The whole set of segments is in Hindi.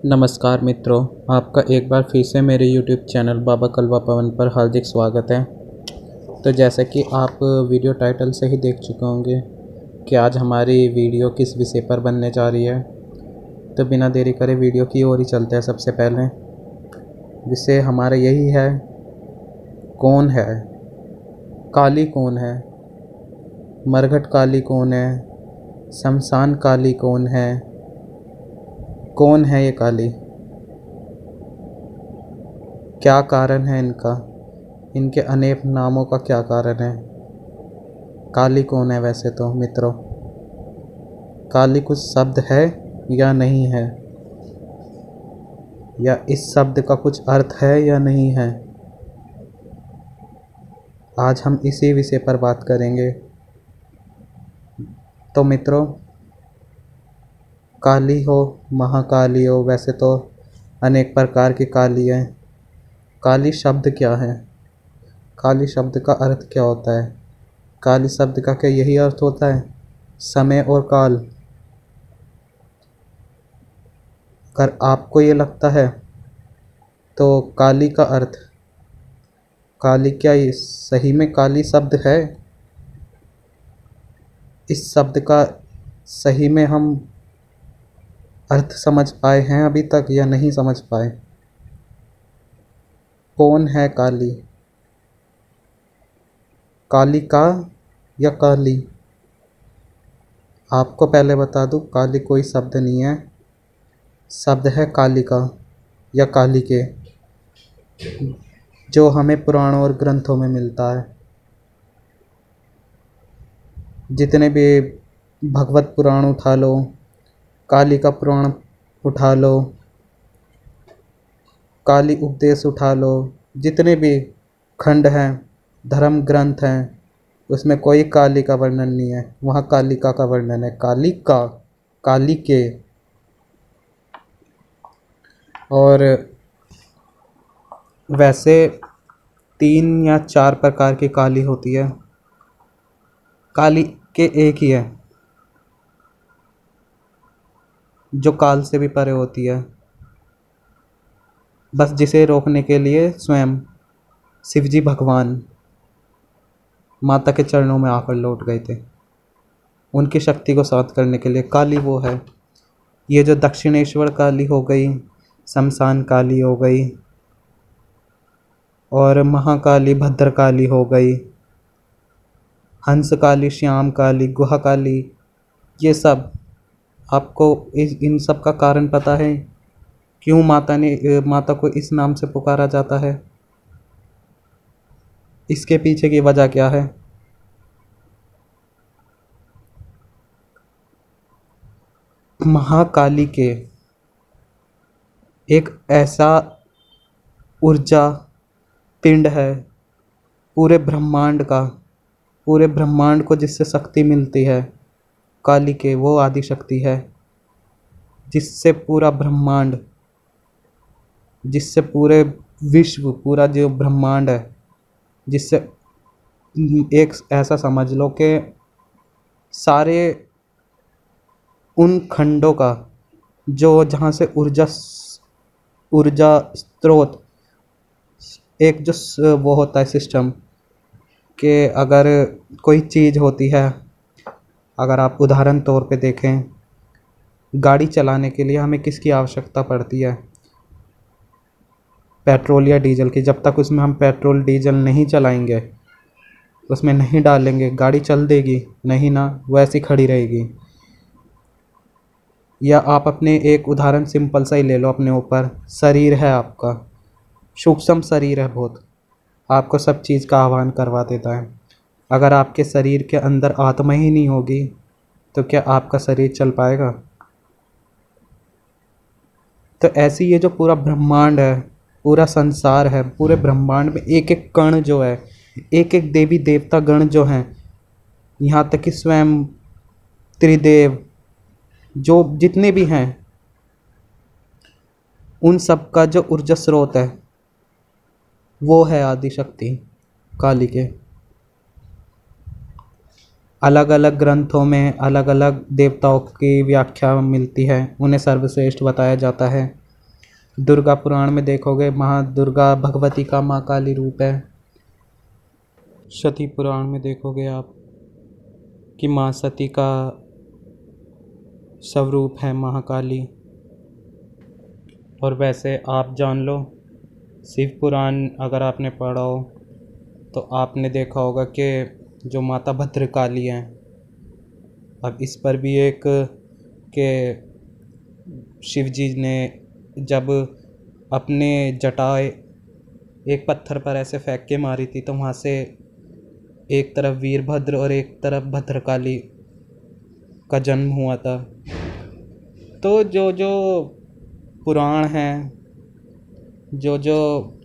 नमस्कार मित्रों, आपका एक बार फिर से मेरे YouTube चैनल बाबा कलवा पवन पर हार्दिक स्वागत है। तो जैसा कि आप वीडियो टाइटल से ही देख चुके होंगे कि आज हमारी वीडियो किस विषय पर बनने जा रही है। तो बिना देरी करे वीडियो की ओर ही चलते हैं। सबसे पहले विषय हमारा यही है, कौन है काली, कौन है मरघट काली, कौन है शमशान काली, कौन है ये काली, क्या कारण है इनका, इनके अनेक नामों का क्या कारण है। काली कौन है? वैसे तो मित्रों, काली कुछ शब्द है या नहीं है, या इस शब्द का कुछ अर्थ है या नहीं है, आज हम इसी विषय पर बात करेंगे। तो मित्रों, काली हो, महाकाली हो, वैसे तो अनेक प्रकार की काली है। काली शब्द क्या है? काली शब्द का अर्थ क्या होता है? काली शब्द का क्या यही अर्थ होता है, समय और काल? अगर आपको ये लगता है तो काली का अर्थ, काली क्या ये सही में काली शब्द है? इस शब्द का सही में हम अर्थ समझ पाए हैं अभी तक या नहीं समझ पाए? कौन है काली? कालिका या काली? आपको पहले बता दूं, काली कोई शब्द नहीं है, शब्द है कालिका या कालिके, जो हमें पुराणों और ग्रंथों में मिलता है। जितने भी भगवत पुराण उठा लो, कालिका पुराण उठा लो, काली उपदेश उठा लो, जितने भी खंड हैं, धर्म ग्रंथ हैं, उसमें कोई काली का वर्णन नहीं है। वहाँ कालिका का वर्णन है, कालिका, काली के। और वैसे 3 या 4 प्रकार की काली होती है। काली के एक ही है जो काल से भी परे होती है, बस जिसे रोकने के लिए स्वयं शिवजी भगवान माता के चरणों में आकर लौट गए थे। उनकी शक्ति को शांत करने के लिए काली वो है। ये जो दक्षिणेश्वर काली हो गई, शमशान काली हो गई, और महाकाली भद्रकाली हो गई, हंस काली, श्याम काली, गुहा काली, ये सब आपको इन सब का कारण पता है? क्यों माता को इस नाम से पुकारा जाता है? इसके पीछे की वजह क्या है? महाकाली के एक ऐसा ऊर्जा पिंड है पूरे ब्रह्मांड का, पूरे ब्रह्मांड को जिससे शक्ति मिलती है, काली के वो आदि शक्ति है जिससे पूरा ब्रह्मांड, जिससे पूरे विश्व, पूरा जो ब्रह्मांड है, जिससे एक ऐसा समझ लो कि सारे उन खंडों का, जो जहाँ से ऊर्जा स्रोत, एक जो वो होता है सिस्टम, कि अगर कोई चीज़ होती है, अगर आप उदाहरण तौर पे देखें, गाड़ी चलाने के लिए हमें किसकी आवश्यकता पड़ती है? पेट्रोल या डीजल की। जब तक उसमें हम पेट्रोल डीजल नहीं चलाएंगे, उसमें नहीं डालेंगे, गाड़ी चल देगी नहीं ना, वो ऐसी खड़ी रहेगी। या आप अपने एक उदाहरण सिंपल सा ही ले लो, अपने ऊपर शरीर है आपका, सूक्ष्म शरीर है बहुत, आपको सब चीज़ का आह्वान करवा देता है। अगर आपके शरीर के अंदर आत्मा ही नहीं होगी तो क्या आपका शरीर चल पाएगा? तो ऐसी ये जो पूरा ब्रह्मांड है, पूरा संसार है, पूरे ब्रह्मांड में एक एक कण जो है, एक एक देवी देवता गण जो हैं, यहाँ तक कि स्वयं त्रिदेव जो जितने भी हैं, उन सब का जो ऊर्जा स्रोत है वो है आदि शक्ति काली के। अलग अलग ग्रंथों में अलग अलग देवताओं की व्याख्या मिलती है, उन्हें सर्वश्रेष्ठ बताया जाता है। दुर्गा पुराण में देखोगे माँ दुर्गा भगवती का माँ काली रूप है। सती पुराण में देखोगे आप कि माँ सती का स्वरूप है महाकाली। और वैसे आप जान लो, शिव पुराण अगर आपने पढ़ा हो तो आपने देखा होगा कि जो माता भद्रकाली हैं, अब इस पर भी एक के शिव जी ने जब अपने जटाएं एक पत्थर पर ऐसे फेंक के मारी थी तो वहाँ से एक तरफ वीरभद्र और एक तरफ भद्रकाली का जन्म हुआ था। तो जो जो पुराण हैं, जो जो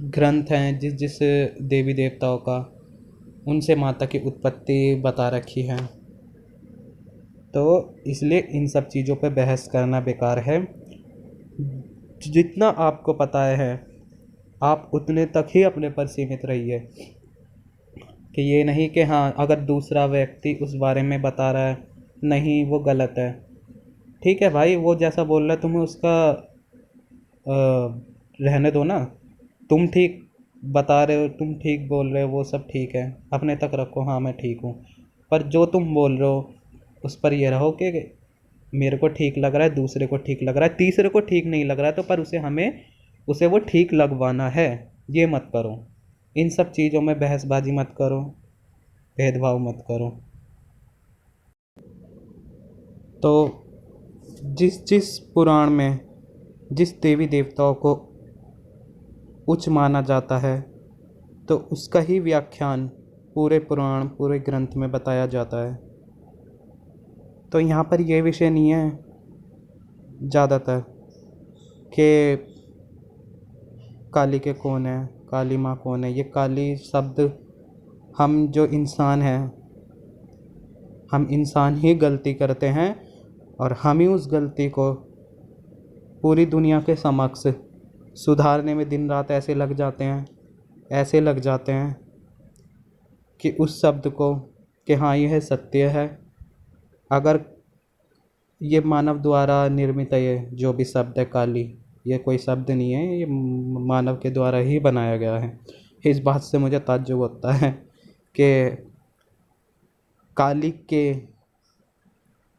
ग्रंथ हैं जिस जिस देवी देवताओं का, उनसे माता की उत्पत्ति बता रखी है। तो इसलिए इन सब चीज़ों पे बहस करना बेकार है। जितना आपको पता है आप उतने तक ही अपने पर सीमित रहिए, कि ये नहीं कि हाँ अगर दूसरा व्यक्ति उस बारे में बता रहा है नहीं वो गलत है, ठीक है भाई, वो जैसा बोल रहा है तुम्हें उसका रहने दो ना। तुम ठीक बता रहे हो, तुम ठीक बोल रहे हो, वो सब ठीक है, अपने तक रखो, हाँ मैं ठीक हूँ। पर जो तुम बोल रहे हो उस पर ये रहो कि मेरे को ठीक लग रहा है, दूसरे को ठीक लग रहा है, तीसरे को ठीक नहीं लग रहा है, तो पर उसे वो ठीक लगवाना है, ये मत करो। इन सब चीज़ों में बहसबाजी मत करो, भेदभाव मत करो। तो जिस जिस पुराण में जिस देवी देवताओं को उच्च माना जाता है तो उसका ही व्याख्यान पूरे पुराण पूरे ग्रंथ में बताया जाता है। तो यहाँ पर ये विषय नहीं है ज़्यादातर कि काली के कौन है, काली माँ कौन है। ये काली शब्द हम जो इंसान हैं, हम इंसान ही गलती करते हैं और हम ही उस गलती को पूरी दुनिया के समक्ष सुधारने में दिन रात ऐसे लग जाते हैं कि उस शब्द को कि हाँ यह सत्य है। अगर ये मानव द्वारा निर्मित है, ये जो भी शब्द है काली, ये कोई शब्द नहीं है, ये मानव के द्वारा ही बनाया गया है। इस बात से मुझे ताज्जुब होता है कि काली के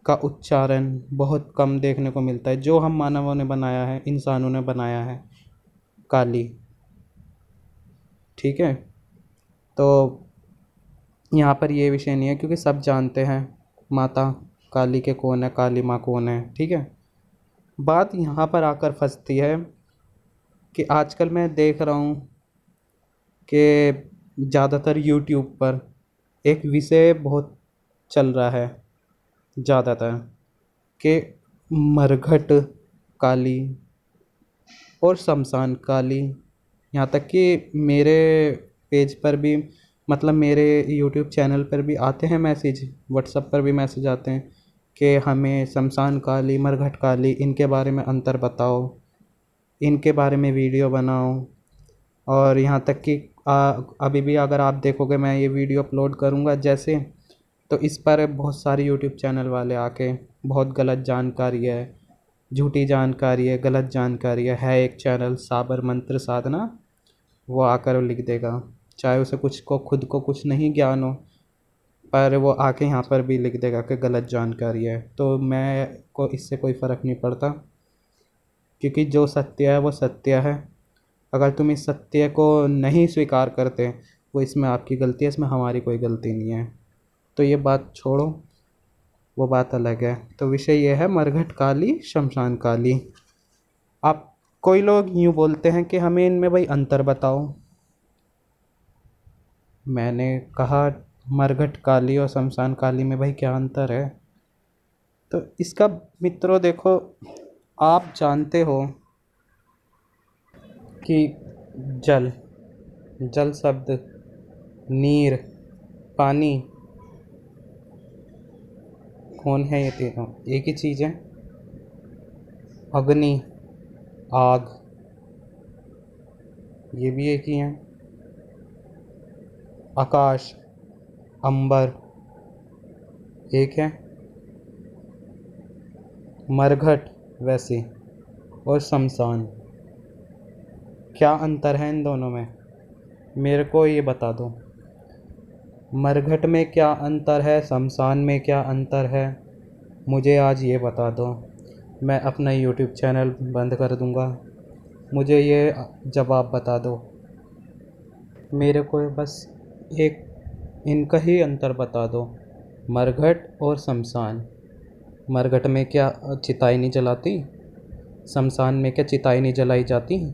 का उच्चारण बहुत कम देखने को मिलता है। जो हम मानवों ने बनाया है, इंसानों ने बनाया है काली, ठीक है। तो यहाँ पर ये विषय नहीं है क्योंकि सब जानते हैं माता काली के कौन है, काली माँ कौन है, ठीक है। बात यहाँ पर आकर फंसती है कि आजकल मैं देख रहा हूँ कि ज़्यादातर यूट्यूब पर एक विषय बहुत चल रहा है ज़्यादातर, कि मरघट काली और शमशान काली। यहाँ तक कि मेरे पेज पर भी, मतलब मेरे यूट्यूब चैनल पर भी आते हैं मैसेज, व्हाट्सएप पर भी मैसेज आते हैं कि हमें शमशान काली मरघट काली इनके बारे में अंतर बताओ, इनके बारे में वीडियो बनाओ। और यहाँ तक कि अभी भी अगर आप देखोगे मैं ये वीडियो अपलोड करूँगा जैसे, तो इस पर बहुत सारे यूट्यूब चैनल वाले आके बहुत गलत जानकारी है, झूठी जानकारी है, गलत जानकारी है। एक चैनल साबर मंत्र साधना, वो आकर लिख देगा, चाहे उसे कुछ को खुद को कुछ नहीं ज्ञान हो, पर वो आके यहाँ पर भी लिख देगा कि गलत जानकारी है। तो मैं को इससे कोई फ़र्क नहीं पड़ता, क्योंकि जो सत्य है वो सत्य है। अगर तुम इस सत्य को नहीं स्वीकार करते, वो इसमें आपकी गलती है, इसमें हमारी कोई गलती नहीं है। तो ये बात छोड़ो, वो बात अलग है। तो विषय ये है मरघट काली शमशान काली। आप कोई लोग यूँ बोलते हैं कि हमें इनमें भाई अंतर बताओ। मैंने कहा मरघट काली और शमशान काली में भाई क्या अंतर है। तो इसका मित्रों देखो, आप जानते हो कि जल जल शब्द, नीर, पानी, कौन है ये तीनों एक ही चीज़ है। अग्नि, आग, ये भी एक ही हैं। आकाश, अंबर, एक है। मरघट वैसे, और शमशान, क्या अंतर है इन दोनों में, मेरे को ये बता दो। मरघट में क्या अंतर है, शमशान में क्या अंतर है, मुझे आज ये बता दो। मैं अपना यूट्यूब चैनल बंद कर दूँगा। मुझे ये जवाब बता दो। मेरे को बस एक इनका ही अंतर बता दो, मरघट और शमशान। मरघट में क्या चिताई नहीं जलाती, शमशान में क्या चिताई नहीं जलाई जाती,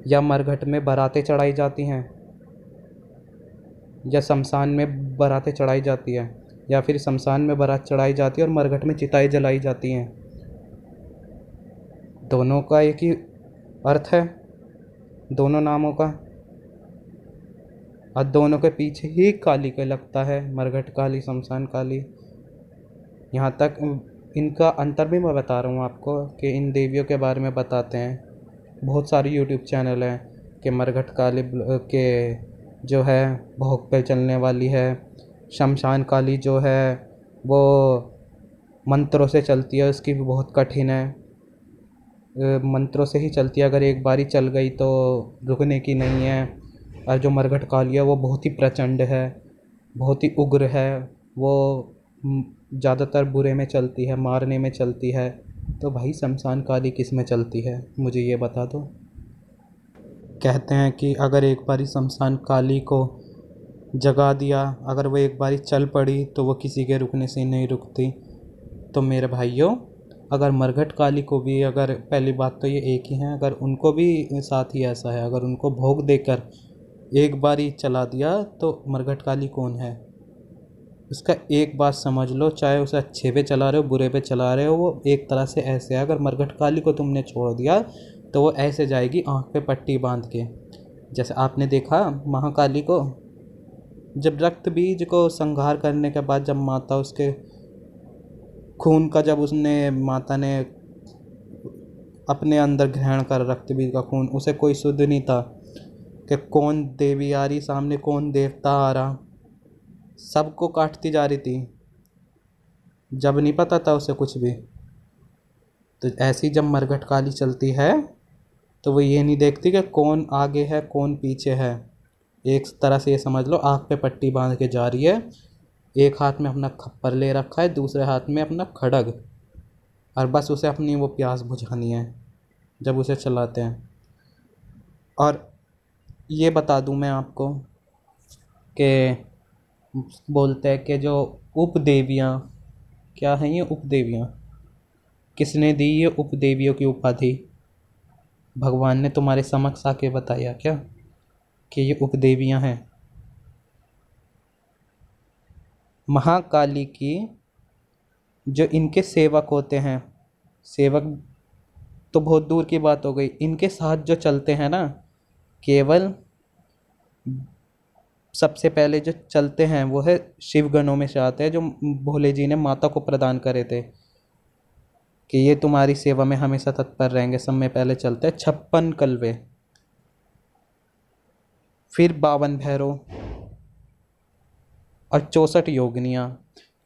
या मरघट में बारातें चढ़ाई जाती हैं, या शमशान में बारातें चढ़ाई जाती है, या फिर शमशान में बारात चढ़ाई जाती है और मरघट में चिताई जलाई जाती हैं। दोनों का एक ही अर्थ है, दोनों नामों का, और दोनों के पीछे ही काली का लगता है, मरघट काली शमशान काली। यहाँ तक इनका अंतर भी मैं बता रहा हूँ आपको कि इन देवियों के बारे में बताते हैं। बहुत सारे यूट्यूब चैनल हैं कि मरघट काली के जो है भोग पे चलने वाली है, शमशान काली जो है वो मंत्रों से चलती है, उसकी भी बहुत कठिन है, मंत्रों से ही चलती है, अगर एक बारी चल गई तो रुकने की नहीं है। और जो मरघट काली है वो बहुत ही प्रचंड है, बहुत ही उग्र है, वो ज़्यादातर बुरे में चलती है, मारने में चलती है। तो भाई शमशान काली किस में चलती है, मुझे ये बता दो। कहते हैं कि अगर एक बारी शमशान काली को जगा दिया, अगर वो एक बारी चल पड़ी तो वो किसी के रुकने से नहीं रुकती। तो मेरे भाइयों, अगर मरघट काली को भी, अगर पहली बात तो ये एक ही हैं, अगर उनको भी साथ ही ऐसा है, अगर उनको भोग देकर एक बारी चला दिया तो मरघट काली कौन है, उसका एक बात समझ लो, चाहे उसे अच्छे पे चला रहे हो बुरे पे चला रहे हो, वो एक तरह से ऐसे है। अगर मरघट काली को तुमने छोड़ दिया तो वो ऐसे जाएगी आँख पे पट्टी बांध के। जैसे आपने देखा महाकाली को, जब रक्त बीज को संहार करने के बाद, जब माता उसके खून का, जब उसने माता ने अपने अंदर ग्रहण कर रक्त बीज का खून, उसे कोई शुद्ध नहीं था कि कौन देवी आ रही सामने, कौन देवता आ रहा, सबको काटती जा रही थी, जब नहीं पता था उसे कुछ भी। तो ऐसी जब मरघट काली चलती है तो वो ये नहीं देखती कि कौन आगे है कौन पीछे है, एक तरह से ये समझ लो आँख पे पट्टी बांध के जा रही है, एक हाथ में अपना खप्पर ले रखा है, दूसरे हाथ में अपना खड़ग, और बस उसे अपनी वो प्यास बुझानी है जब उसे चलाते हैं। और ये बता दूं मैं आपको कि बोलते हैं कि जो उपदेवियाँ, क्या हैं ये उपदेवियाँ, किसने दी ये उपदेवियों की उपाधि, भगवान ने तुम्हारे समक्ष आके बताया क्या कि ये उपदेवियाँ हैं। महाकाली की जो इनके सेवक होते हैं, सेवक तो बहुत दूर की बात हो गई, इनके साथ जो चलते हैं ना, केवल सबसे पहले जो चलते हैं वो है शिवगणों में से आते हैं, जो भोले जी ने माता को प्रदान करे थे कि ये तुम्हारी सेवा में हमेशा तत्पर रहेंगे। सब में पहले चलते हैं 56 कलवे, फिर 52 भैरव और 64 योगिनियाँ।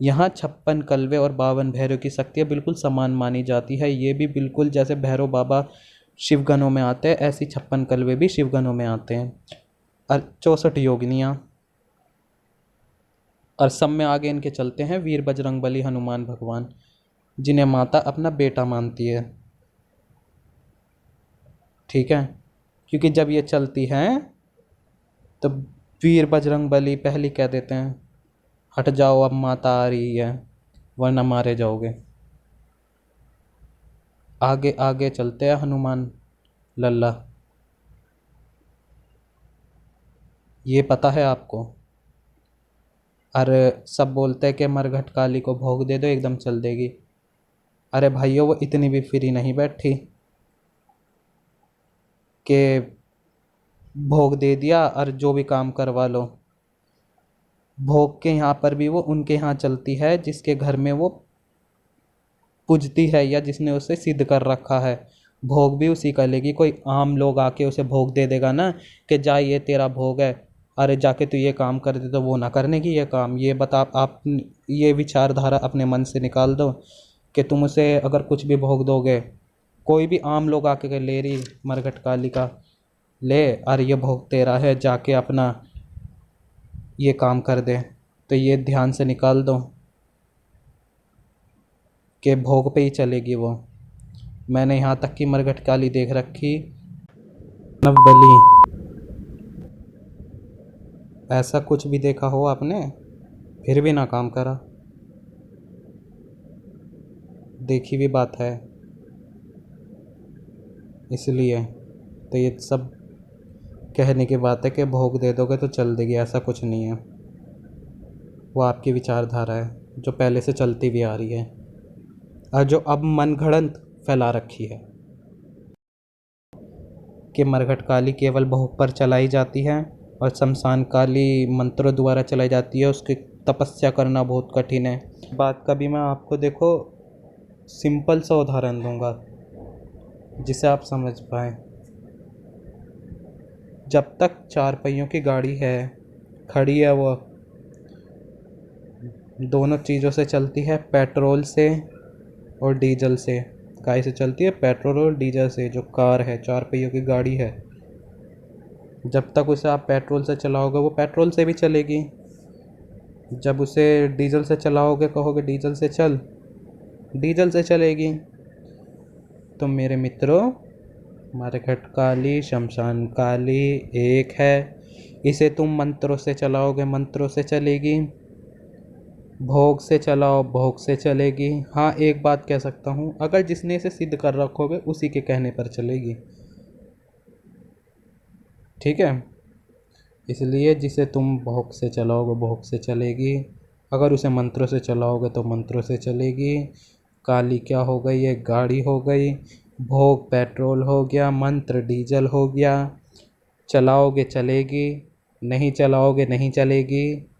यहाँ 56 कलवे और 52 भैरव की शक्तियाँ बिल्कुल समान मानी जाती है। ये भी बिल्कुल जैसे भैरव बाबा शिवगणों में आते हैं, ऐसी 56 कलवे भी शिवगणों में आते हैं, और 64 योगिनियाँ। और सब में आगे इनके चलते हैं वीर बजरंगबली हनुमान भगवान, जिन्हें माता अपना बेटा मानती है। ठीक है, क्योंकि जब ये चलती हैं तो वीर बजरंगबली पहले कह देते हैं, हट जाओ अब माता आ रही है वरना मारे जाओगे। आगे आगे चलते हैं हनुमान लल्ला, ये पता है आपको। अरे सब बोलते हैं कि मरघट काली को भोग दे दो एकदम चल देगी। अरे भाइयों, वो इतनी भी फ्री नहीं बैठी कि भोग दे दिया और जो भी काम करवा लो। भोग के यहाँ पर भी वो उनके यहाँ चलती है जिसके घर में वो पूजती है या जिसने उसे सिद्ध कर रखा है। भोग भी उसी का लेगी। कोई आम लोग आके उसे भोग दे देगा ना कि जा ये तेरा भोग है, अरे जाके तू ये काम कर दे, तो वो ना करने की ये काम। ये बता, आप ये विचारधारा अपने मन से निकाल दो कि तुम उसे अगर कुछ भी भोग दोगे, कोई भी आम लोग आके ले रही मरघट काली का ले और ये भोग तेरा है, जाके अपना ये काम कर दे। तो ये ध्यान से निकाल दो कि भोग पे ही चलेगी वो। मैंने यहाँ तक की मरघट काली देख रखी, नवबली, ऐसा कुछ भी देखा हो आपने, फिर भी ना काम करा। देखी भी बात है, इसलिए तो ये सब कहने की बात है कि भोग दे दोगे तो चल देगी, ऐसा कुछ नहीं है। वो आपकी विचारधारा है जो पहले से चलती भी आ रही है और जो अब मनगढ़ंत फैला रखी है कि मरघट काली केवल भोग पर चलाई जाती है और शमशान काली मंत्रों द्वारा चलाई जाती है, उसकी तपस्या करना बहुत कठिन है। बात का भी मैं आपको देखो सिंपल सा उदाहरण दूंगा जिसे आप समझ पाए। जब तक चार पहियों की गाड़ी है, खड़ी है, वो दोनों चीज़ों से चलती है, पेट्रोल से और डीजल से। काहे से चलती है? पेट्रोल और डीजल से। जो कार है, चार पहियों की गाड़ी है, जब तक उसे आप पेट्रोल से चलाओगे वो पेट्रोल से भी चलेगी। जब उसे डीजल से चलाओगे, कहोगे डीजल से चल, डीजल से चलेगी। तो मेरे मित्रों, मरघट काली शमशान काली एक है। इसे तुम मंत्रों से चलाओगे, मंत्रों से चलेगी। भोग से चलाओ, भोग से चलेगी। हाँ, एक बात कह सकता हूँ, अगर जिसने इसे सिद्ध कर रखोगे उसी के कहने पर चलेगी। ठीक है, इसलिए जिसे तुम भोग से चलाओगे भोग से चलेगी, अगर उसे मंत्रों से चलाओगे तो मंत्रों से चलेगी। काली क्या हो गई? ये गाड़ी हो गई। भोग पेट्रोल हो गया, मंत्र डीजल हो गया। चलाओगे चलेगी, नहीं चलाओगे नहीं चलेगी।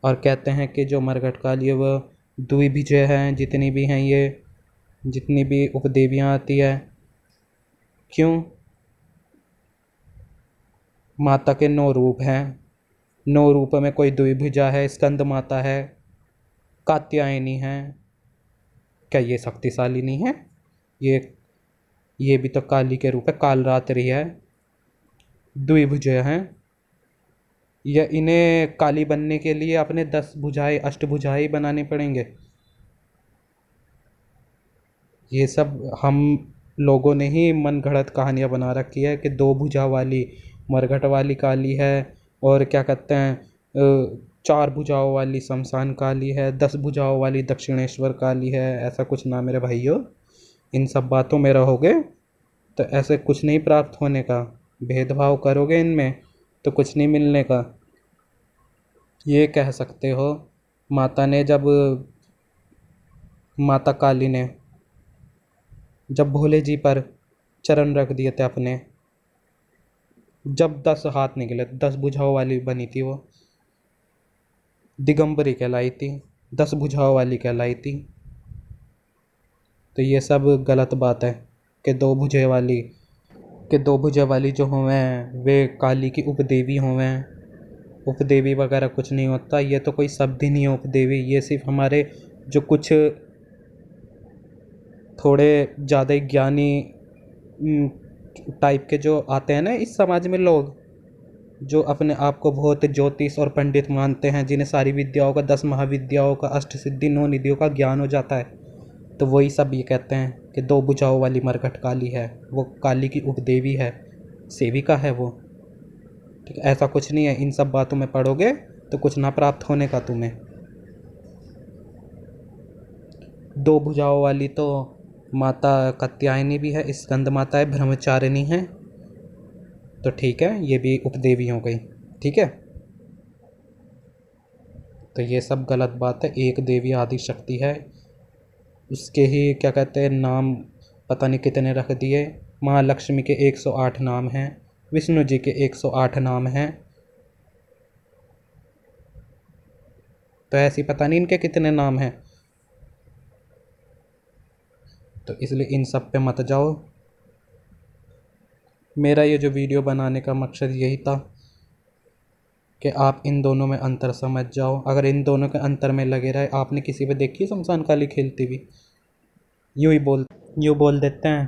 और कहते हैं कि जो मरघट काली है वो द्विभुज हैं, जितनी भी हैं ये, जितनी भी उपदेवियाँ आती है। क्यों? माता के 9 रूप हैं, 9 रूप में कोई द्विभुजा है, स्कंद माता है, कात्यायनी है। क्या ये शक्तिशाली नहीं है? ये भी तो काली के रूप है, कालरात्रि है, द्विभुज हैं। या इन्हें काली बनने के लिए अपने 10 भुजाएं, अष्टभुजाएं बनाने पड़ेंगे? ये सब हम लोगों ने ही मन गढ़ंत कहानियाँ बना रखी है कि 2 भुजा वाली मरघट वाली काली है, और क्या कहते हैं 4 भुजाओं वाली शमशान काली है, 10 भुजाओं वाली दक्षिणेश्वर काली है। ऐसा कुछ ना मेरे भाइयों, इन सब बातों में रहोगे तो ऐसे कुछ नहीं प्राप्त होने का। भेदभाव करोगे इनमें तो कुछ नहीं मिलने का। ये कह सकते हो, माता ने जब माता काली ने जब भोले जी पर चरण रख दिए थे अपने, जब 10 हाथ निकले, 10 भुजाओं वाली बनी थी वो, दिगंबरी कहलाई थी, 10 भुजाओं वाली कहलाई थी। तो ये सब गलत बात है कि 2 भुजे वाली, कि 2 भुजे वाली जो होवें वे काली की उपदेवी होवें। उपदेवी वगैरह कुछ नहीं होता, ये तो कोई शब्द ही नहीं है उपदेवी। ये सिर्फ हमारे जो कुछ थोड़े ज़्यादा ही ज्ञानी टाइप के जो आते हैं ना इस समाज में लोग, जो अपने आप को बहुत ज्योतिष और पंडित मानते हैं, जिन्हें सारी विद्याओं का, 10 महाविद्याओं का, अष्ट सिद्धि 9 निधियों का ज्ञान हो जाता है, तो वही सब ये कहते हैं कि 2 भुजाओं वाली मरघट काली है, वो काली की उपदेवी है, सेविका है वो। ठीक है, ऐसा कुछ नहीं है। इन सब बातों में पढ़ोगे तो कुछ ना प्राप्त होने का तुम्हें। 2 भुजाओं वाली तो माता कात्यायनी भी है, स्कंद माता है, ब्रह्मचारिणी है। तो ठीक है, ये भी उपदेवी हो गई। ठीक है, तो ये सब गलत बात है। एक देवी आदि शक्ति है, उसके ही क्या कहते हैं नाम पता नहीं कितने रख दिए। महालक्ष्मी के 108 नाम हैं, विष्णु जी के 108 नाम हैं, तो ऐसी पता नहीं इनके कितने नाम हैं। तो इसलिए इन सब पे मत जाओ। मेरा ये जो वीडियो बनाने का मकसद यही था कि आप इन दोनों में अंतर समझ जाओ। अगर इन दोनों के अंतर में लगे रहे, आपने किसी पे देखी है शमशान काली खेलती हुई? यूँ बोल देते हैं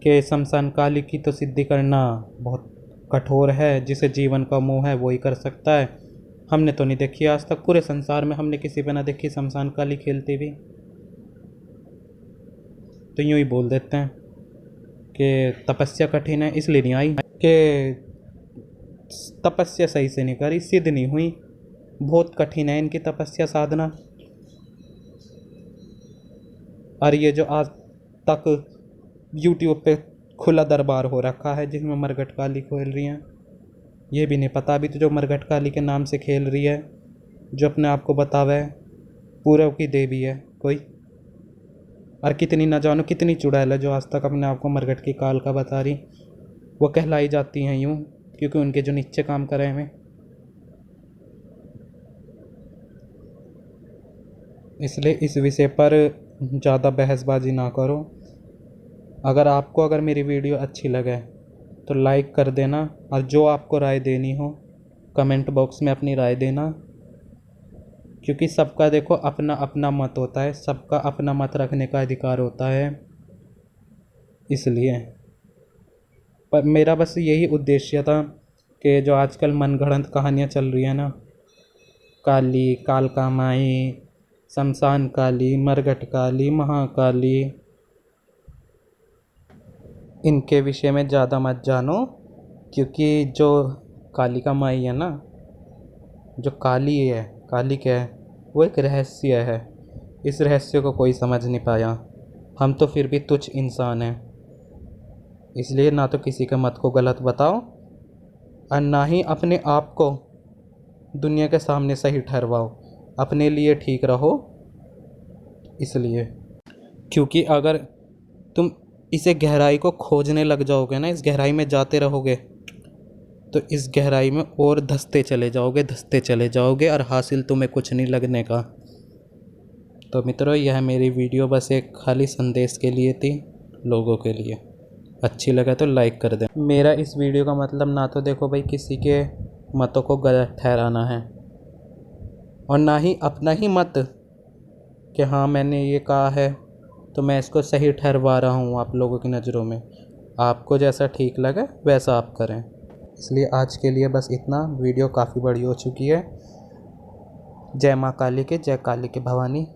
कि शमशान काली की तो सिद्धि करना बहुत कठोर है, जिसे जीवन का मोह है वही कर सकता है। हमने तो नहीं देखी आज तक, पूरे संसार में हमने किसी पे ना देखी शमशान काली खेलती भी। तो यूं ही बोल देते हैं कि तपस्या कठिन है इसलिए नहीं आई, कि तपस्या सही से नहीं करी, सिद्ध नहीं हुई, बहुत कठिन है इनकी तपस्या साधना। और ये जो आज तक यूट्यूब पे खुला दरबार हो रखा है जिसमें मरघट काली खेल रही हैं, ये भी नहीं पता अभी तो जो मरघट काली के नाम से खेल रही है, जो अपने आप को बतावे पूरब की देवी है कोई। और कितनी न जानो कितनी चुड़ैल है जो आज तक अपने आप को मरघट की काल का बता रही, वो कहलाई जाती हैं यूँ क्योंकि उनके जो नीचे काम करे हैं। इसलिए इस विषय पर ज़्यादा बहसबाजी ना करो। अगर मेरी वीडियो अच्छी लगे तो लाइक कर देना, और जो आपको राय देनी हो कमेंट बॉक्स में अपनी राय देना, क्योंकि सबका देखो अपना अपना मत होता है, सबका अपना मत रखने का अधिकार होता है। इसलिए पर मेरा बस यही उद्देश्य था कि जो आजकल मनगढ़ंत कहानियाँ चल रही हैं ना, काली, कालका माई, शमशान काली, मरघट काली, महाकाली, इनके विषय में ज़्यादा मत जानो, क्योंकि जो कालिका माई है ना, जो काली है, काली क्या है, वो एक रहस्य है। इस रहस्य को कोई समझ नहीं पाया। हम तो फिर भी तुच्छ इंसान हैं, इसलिए ना तो किसी के मत को गलत बताओ और ना ही अपने आप को दुनिया के सामने सही ठहरवाओ। अपने लिए ठीक रहो। इसलिए क्योंकि अगर तुम इसे गहराई को खोजने लग जाओगे ना, इस गहराई में जाते रहोगे, तो इस गहराई में और धंसते चले जाओगे और हासिल तुम्हें कुछ नहीं लगने का। तो मित्रों, यह मेरी वीडियो बस एक खाली संदेश के लिए थी, लोगों के लिए। अच्छी लगे तो लाइक कर दें। मेरा इस वीडियो का मतलब ना तो देखो भाई किसी के मतों को गलत ठहराना है, और ना ही अपना ही मत कि हाँ मैंने ये कहा है तो मैं इसको सही ठहरवा रहा हूँ आप लोगों की नज़रों में। आपको जैसा ठीक लगे वैसा आप करें। इसलिए आज के लिए बस इतना। वीडियो काफ़ी बड़ी हो चुकी है। जय माँ काली के, जय काली के भवानी।